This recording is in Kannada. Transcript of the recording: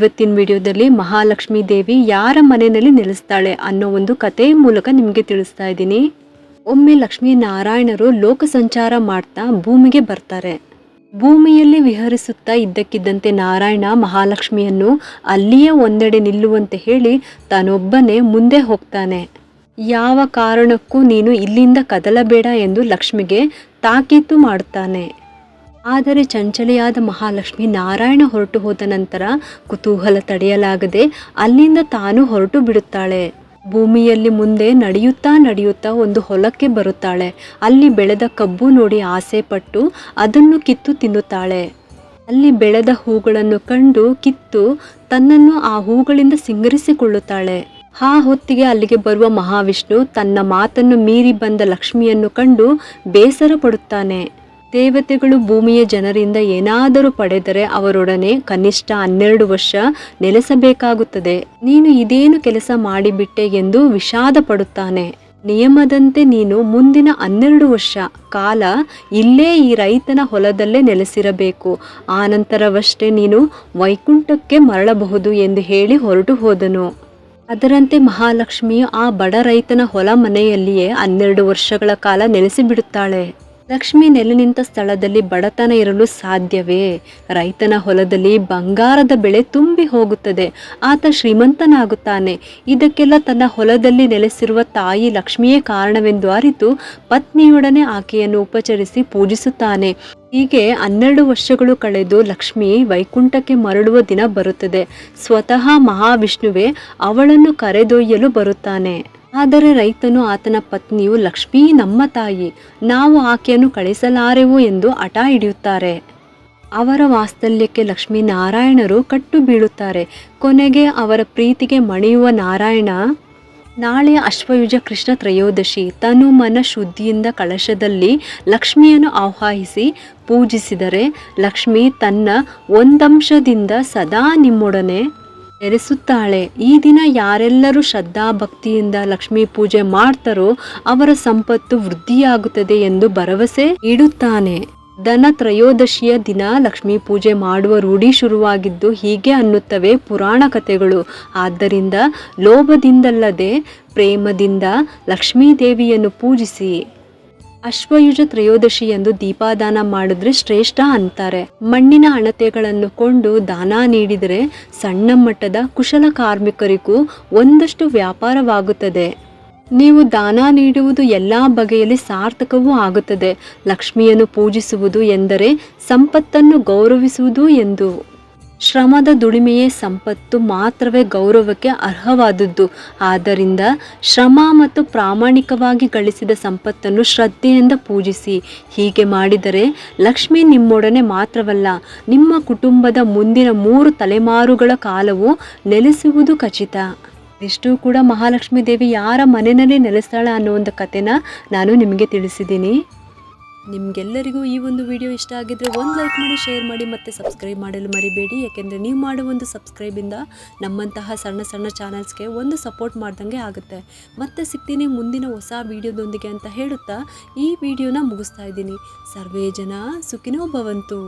ಇವತ್ತಿನ ವಿಡಿಯೋದಲ್ಲಿ ಮಹಾಲಕ್ಷ್ಮೀ ದೇವಿ ಯಾರ ಮನೆಯಲ್ಲಿ ನೆಲೆಸ್ತಾಳೆ ಅನ್ನೋ ಒಂದು ಕಥೆಯ ಮೂಲಕ ನಿಮಗೆ ತಿಳಿಸ್ತಾ ಇದ್ದೀನಿ. ಒಮ್ಮೆ ಲಕ್ಷ್ಮೀ ನಾರಾಯಣರು ಲೋಕ ಸಂಚಾರ ಮಾಡ್ತಾ ಭೂಮಿಗೆ ಬರ್ತಾರೆ. ಭೂಮಿಯಲ್ಲಿ ವಿಹರಿಸುತ್ತಾ ಇದ್ದಕ್ಕಿದ್ದಂತೆ ನಾರಾಯಣ ಮಹಾಲಕ್ಷ್ಮಿಯನ್ನು ಅಲ್ಲಿಯೇ ಒಂದೆಡೆ ನಿಲ್ಲುವಂತೆ ಹೇಳಿ ತಾನೊಬ್ಬನೇ ಮುಂದೆ ಹೋಗ್ತಾನೆ. ಯಾವ ಕಾರಣಕ್ಕೂ ನೀನು ಇಲ್ಲಿಂದ ಕದಲಬೇಡ ಎಂದು ಲಕ್ಷ್ಮಿಗೆ ತಾಕೀತು ಮಾಡ್ತಾನೆ. ಆದರೆ ಚಂಚಲೆಯಾದ ಮಹಾಲಕ್ಷ್ಮಿ ನಾರಾಯಣ ಹೊರಟು ಹೋದ ನಂತರ ಕುತೂಹಲ ತಡೆಯಲಾಗದೆ ಅಲ್ಲಿಂದ ತಾನು ಹೊರಟು ಬಿಡುತ್ತಾಳೆ. ಭೂಮಿಯಲ್ಲಿ ಮುಂದೆ ನಡೆಯುತ್ತಾ ಒಂದು ಹೊಲಕ್ಕೆ ಬರುತ್ತಾಳೆ. ಅಲ್ಲಿ ಬೆಳೆದ ಕಬ್ಬು ನೋಡಿ ಆಸೆ ಪಟ್ಟು ಅದನ್ನು ಕಿತ್ತು ತಿನ್ನುತ್ತಾಳೆ. ಅಲ್ಲಿ ಬೆಳೆದ ಹೂಗಳನ್ನು ಕಂಡು ಕಿತ್ತು ತನ್ನನ್ನು ಆ ಹೂಗಳಿಂದ ಸಿಂಗರಿಸಿಕೊಳ್ಳುತ್ತಾಳೆ. ಆ ಹೊತ್ತಿಗೆ ಅಲ್ಲಿಗೆ ಬರುವ ಮಹಾವಿಷ್ಣು ತನ್ನ ಮಾತನ್ನು ಮೀರಿ ಬಂದ ಲಕ್ಷ್ಮಿಯನ್ನು ಕಂಡು ಬೇಸರ ಪಡುತ್ತಾನೆ. ದೇವತೆಗಳು ಭೂಮಿಯ ಜನರಿಂದ ಏನಾದರೂ ಪಡೆದರೆ ಅವರೊಡನೆ ಕನಿಷ್ಠ 12 ವರ್ಷ ನೆಲೆಸಬೇಕಾಗುತ್ತದೆ. ನೀನು ಇದೇನು ಕೆಲಸ ಮಾಡಿಬಿಟ್ಟೆ ಎಂದು ವಿಷಾದ ಪಡುತ್ತಾನೆ. ನಿಯಮದಂತೆ ನೀನು ಮುಂದಿನ 12 ವರ್ಷ ಕಾಲ ಇಲ್ಲೇ ಈ ರೈತನ ಹೊಲದಲ್ಲೇ ನೆಲೆಸಿರಬೇಕು. ಆನಂತರವಷ್ಟೇ ನೀನು ವೈಕುಂಠಕ್ಕೆ ಮರಳಬಹುದು ಎಂದು ಹೇಳಿ ಹೊರಟು ಹೋದನು. ಅದರಂತೆ ಮಹಾಲಕ್ಷ್ಮಿಯು ಆ ಬಡ ರೈತನ ಹೊಲ ಮನೆಯಲ್ಲಿಯೇ 12 ವರ್ಷಗಳ ಕಾಲ ನೆಲೆಸಿಬಿಡುತ್ತಾಳೆ. ಲಕ್ಷ್ಮಿ ನೆಲೆ ನಿಂತ ಸ್ಥಳದಲ್ಲಿ ಬಡತನ ಇರಲು ಸಾಧ್ಯವೇ? ರೈತನ ಹೊಲದಲ್ಲಿ ಬಂಗಾರದ ಬೆಳೆ ತುಂಬಿ ಹೋಗುತ್ತದೆ. ಆತ ಶ್ರೀಮಂತನಾಗುತ್ತಾನೆ. ಇದಕ್ಕೆಲ್ಲ ತನ್ನ ಹೊಲದಲ್ಲಿ ನೆಲೆಸಿರುವ ತಾಯಿ ಲಕ್ಷ್ಮಿಯೇ ಕಾರಣವೆಂದು ಅರಿತು ಪತ್ನಿಯೊಡನೆ ಆಕೆಯನ್ನು ಉಪಚರಿಸಿ ಪೂಜಿಸುತ್ತಾನೆ. ಹೀಗೆ 12 ವರ್ಷಗಳು ಕಳೆದು ಲಕ್ಷ್ಮಿ ವೈಕುಂಠಕ್ಕೆ ಮರಳುವ ದಿನ ಬರುತ್ತದೆ. ಸ್ವತಃ ಮಹಾವಿಷ್ಣುವೇ ಅವಳನ್ನು ಕರೆದೊಯ್ಯಲು ಬರುತ್ತಾನೆ. ಆದರೆ ರೈತನು ಆತನ ಪತ್ನಿಯು ಲಕ್ಷ್ಮೀ ನಮ್ಮ ತಾಯಿ, ನಾವು ಆಕೆಯನ್ನು ಕಳಿಸಲಾರೆವು ಎಂದು ಹಠ ಹಿಡಿಯುತ್ತಾರೆ. ಅವರ ವಾತ್ಸಲ್ಯಕ್ಕೆ ಲಕ್ಷ್ಮೀ ನಾರಾಯಣರು ಕಟ್ಟು ಬೀಳುತ್ತಾರೆ. ಕೊನೆಗೆ ಅವರ ಪ್ರೀತಿಗೆ ಮಣಿಯುವ ನಾರಾಯಣ ನಾಳೆ ಅಶ್ವಯುಜ ಕೃಷ್ಣ ತ್ರಯೋದಶಿ ತನು ಮನ ಶುದ್ಧಿಯಿಂದ ಕಳಶದಲ್ಲಿ ಲಕ್ಷ್ಮಿಯನ್ನು ಆಹ್ವಾನಿಸಿ ಪೂಜಿಸಿದರೆ ಲಕ್ಷ್ಮಿ ತನ್ನ ಒಂದಂಶದಿಂದ ಸದಾ ನಿಮ್ಮೊಡನೆ ನೆಲೆಸುತ್ತಾಳೆ. ಈ ದಿನ ಯಾರೆಲ್ಲರೂ ಶ್ರದ್ಧಾಭಕ್ತಿಯಿಂದ ಲಕ್ಷ್ಮೀ ಪೂಜೆ ಮಾಡ್ತಾರೋ ಅವರ ಸಂಪತ್ತು ವೃದ್ಧಿಯಾಗುತ್ತದೆ ಎಂದು ಭರವಸೆ ನೀಡುತ್ತಾನೆ. ಧನ ತ್ರಯೋದಶಿಯ ದಿನ ಲಕ್ಷ್ಮೀ ಪೂಜೆ ಮಾಡುವ ರೂಢಿ ಶುರುವಾಗಿದ್ದು ಹೀಗೆ ಅನ್ನುತ್ತವೆ ಪುರಾಣ ಕಥೆಗಳು. ಆದ್ದರಿಂದ ಲೋಭದಿಂದಲ್ಲದೆ ಪ್ರೇಮದಿಂದ ಲಕ್ಷ್ಮೀ ದೇವಿಯನ್ನು ಪೂಜಿಸಿ. ಅಶ್ವಯುಜ ತ್ರಯೋದಶಿ ಎಂದು ದೀಪಾದಾನ ಮಾಡಿದ್ರೆ ಶ್ರೇಷ್ಠ ಅಂತಾರೆ. ಮಣ್ಣಿನ ಹಣತೆಗಳನ್ನು ಕೊಂಡು ದಾನ ನೀಡಿದರೆ ಸಣ್ಣ ಮಟ್ಟದ ಕುಶಲ ಕಾರ್ಮಿಕರಿಗೂ ಒಂದಷ್ಟು ವ್ಯಾಪಾರವಾಗುತ್ತದೆ. ನೀವು ದಾನ ನೀಡುವುದು ಎಲ್ಲ ಬಗೆಯಲ್ಲಿ ಸಾರ್ಥಕವೂ ಆಗುತ್ತದೆ. ಲಕ್ಷ್ಮಿಯನ್ನು ಪೂಜಿಸುವುದು ಎಂದರೆ ಸಂಪತ್ತನ್ನು ಗೌರವಿಸುವುದು ಎಂದು. ಶ್ರಮದ ದುಡಿಮೆಯೇ ಸಂಪತ್ತು ಮಾತ್ರವೇ ಗೌರವಕ್ಕೆ ಅರ್ಹವಾದದ್ದು. ಆದ್ದರಿಂದ ಶ್ರಮ ಮತ್ತು ಪ್ರಾಮಾಣಿಕವಾಗಿ ಗಳಿಸಿದ ಸಂಪತ್ತನ್ನು ಶ್ರದ್ಧೆಯಿಂದ ಪೂಜಿಸಿ. ಹೀಗೆ ಮಾಡಿದರೆ ಲಕ್ಷ್ಮಿ ನಿಮ್ಮೊಡನೆ ಮಾತ್ರವಲ್ಲ, ನಿಮ್ಮ ಕುಟುಂಬದ ಮುಂದಿನ 3 ತಲೆಮಾರುಗಳ ಕಾಲವೂ ನೆಲೆಸುವುದು ಖಚಿತ. ಇಷ್ಟು ಕೂಡ ಮಹಾಲಕ್ಷ್ಮೀ ದೇವಿ ಯಾರ ಮನೆಯಲ್ಲಿ ನೆಲೆಸ್ತಾಳೆ ಅನ್ನೋ ಒಂದು ಕಥೆನ ನಾನು ನಿಮಗೆ ತಿಳಿಸಿದ್ದೀನಿ. ನಿಮಗೆಲ್ಲರಿಗೂ ಈ ಒಂದು ವಿಡಿಯೋ ಇಷ್ಟ ಆಗಿದ್ರೆ ಒಂದು ಲೈಕ್ ಮಾಡಿ, ಶೇರ್ ಮಾಡಿ ಮತ್ತು ಸಬ್ಸ್ಕ್ರೈಬ್ ಮಾಡಲು ಮರಿಬೇಡಿ. ಯಾಕೆಂದರೆ ನೀವು ಮಾಡೋ ಒಂದು ಸಬ್ಸ್ಕ್ರೈಬಿಂದ ನಮ್ಮಂತಹ ಸಣ್ಣ ಸಣ್ಣ ಚಾನಲ್ಸ್ಗೆ ಒಂದು ಸಪೋರ್ಟ್ ಮಾಡ್ದಂಗೆ ಆಗುತ್ತೆ. ಮತ್ತೆ ಸಿಗ್ತೀನಿ ಮುಂದಿನ ಹೊಸ ವಿಡಿಯೋದೊಂದಿಗೆ ಅಂತ ಹೇಳುತ್ತಾ ಈ ವಿಡಿಯೋನ ಮುಗಿಸ್ತಾ ಇದ್ದೀನಿ. ಸರ್ವೇ ಜನ ಸುಖಿನೋ ಭವಂತು.